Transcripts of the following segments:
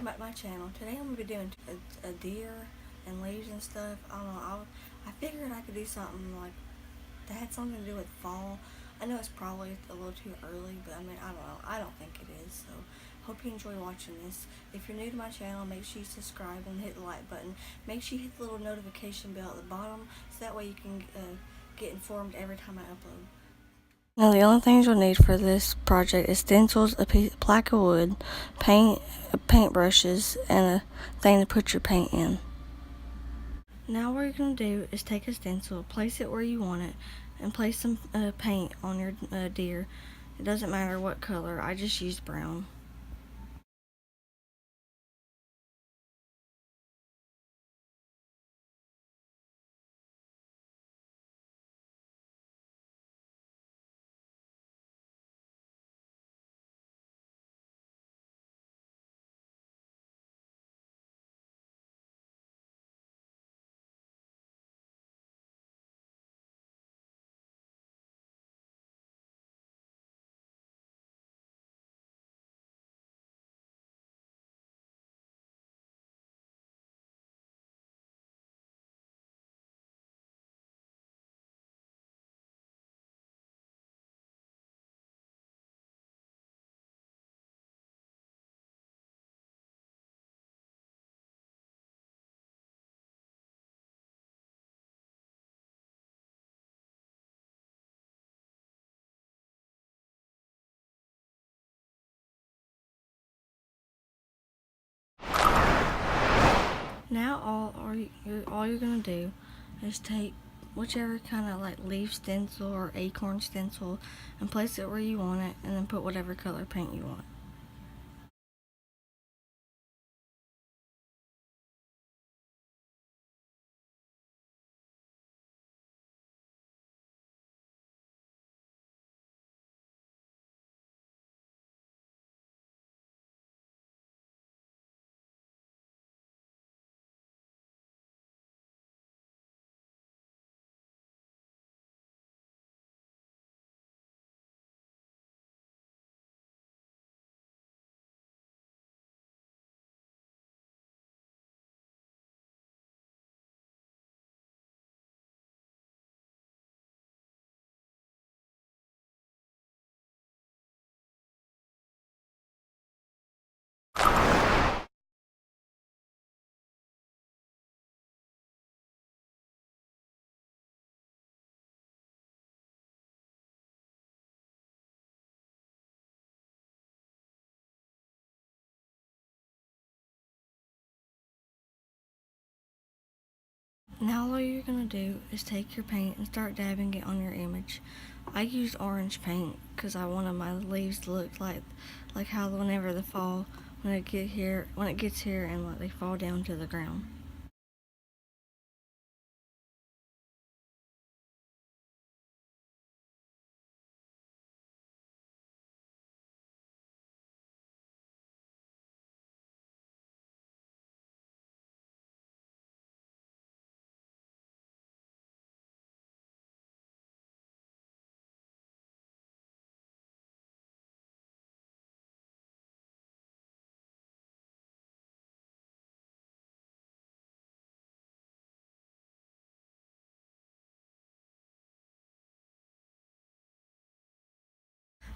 welcome back to my channel. Today I'm going to be doing a deer and leaves and stuff. I don't know, I figured I could do something like that had something to do with fall. I know it's probably a little too early, but I mean, I don't know. I don't think it is, so hope you enjoy watching this. If you're new to my channel, make sure you subscribe and hit the like button. Make sure you hit the little notification bell at the bottom, so that way you can get informed every time I upload. Now the only things you'll need for this project is stencils, a plaque of wood, paint brushes, and a thing to put your paint in. Now what you're going to do is take a stencil, place it where you want it, and place some paint on your deer. It doesn't matter what color, I just used brown. Now all you're gonna do is take whichever kind of like leaf stencil or acorn stencil and place it where you want it, and then put whatever color paint you want. Now all you're gonna do is take your paint and start dabbing it on your image. I used orange paint because I wanted my leaves to look like how whenever the fall when it gets here and like they fall down to the ground.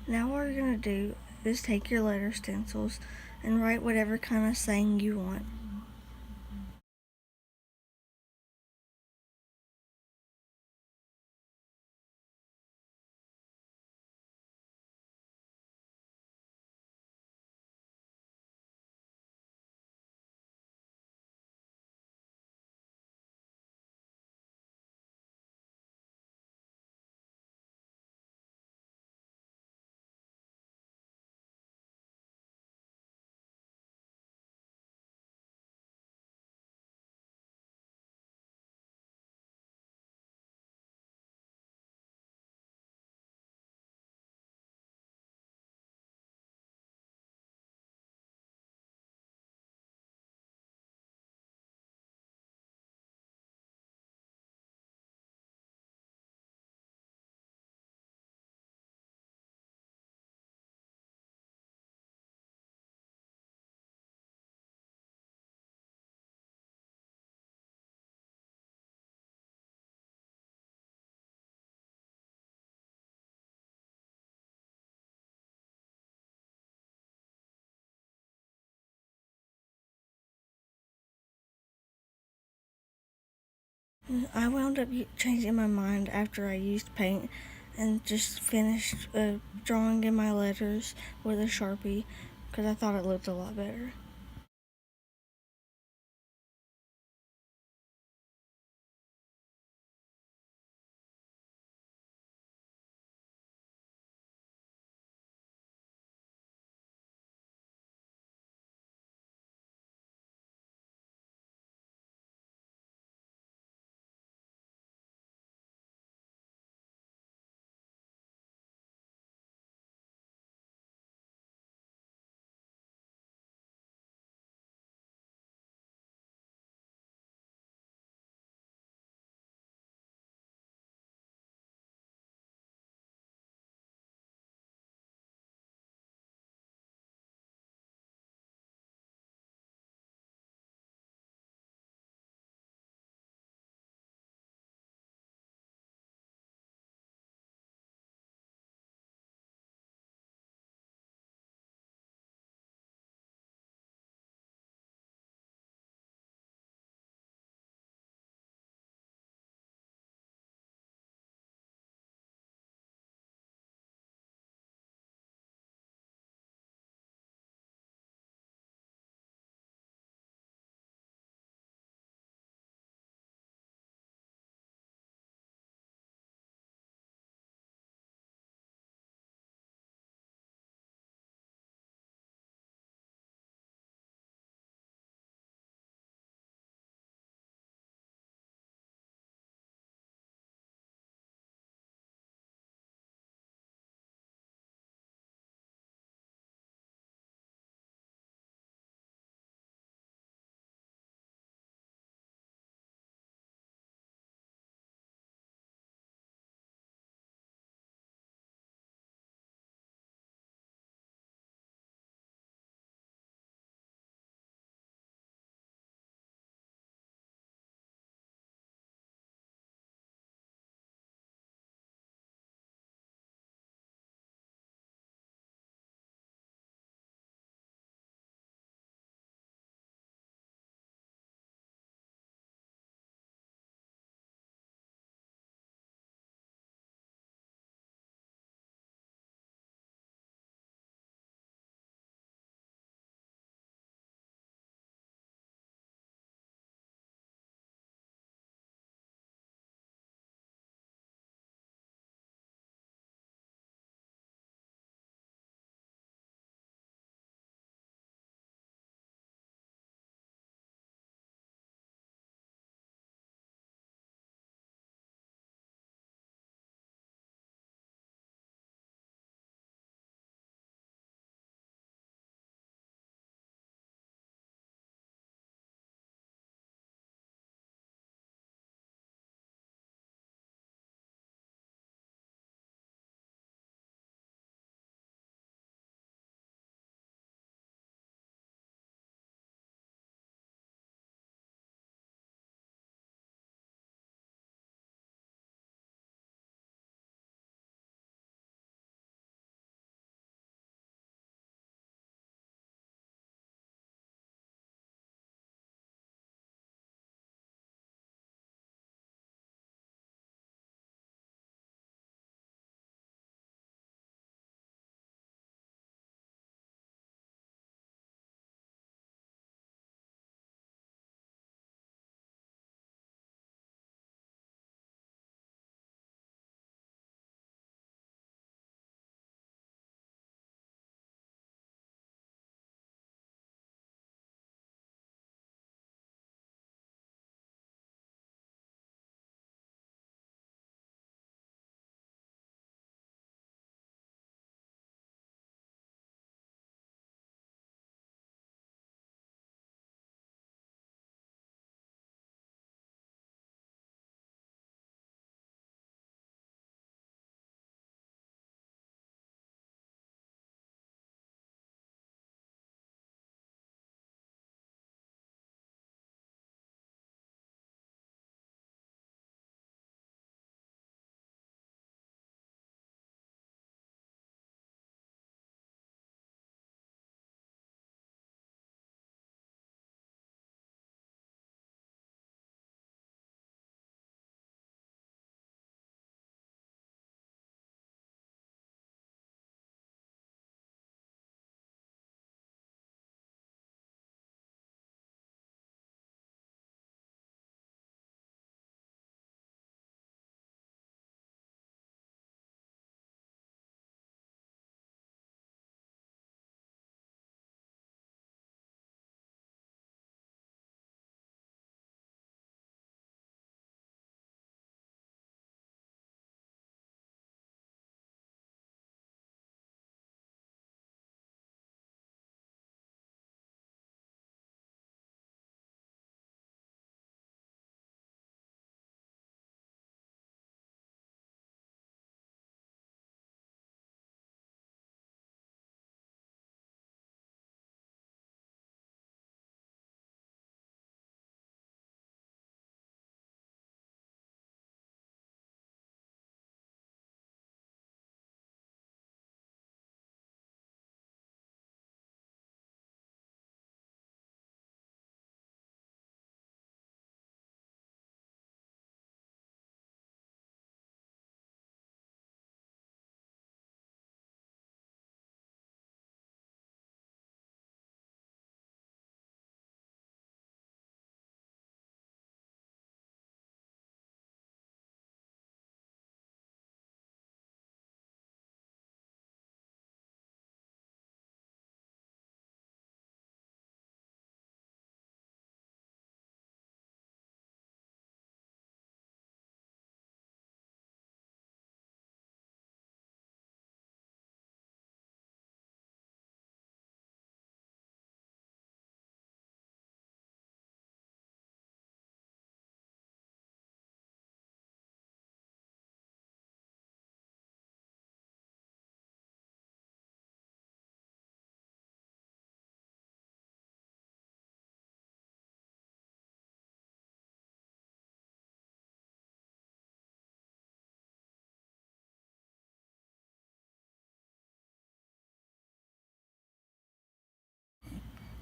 Now what you're gonna do is take your letter stencils and write whatever kind of saying you want. I wound up changing my mind after I used paint and just finished drawing in my letters with a Sharpie because I thought it looked a lot better.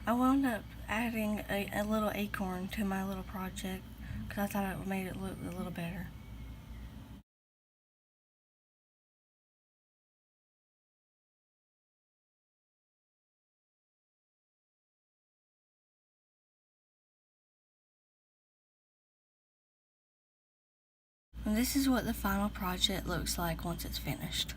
I wound up adding a little acorn to my little project because I thought it made it look a little better. And this is what the final project looks like once it's finished.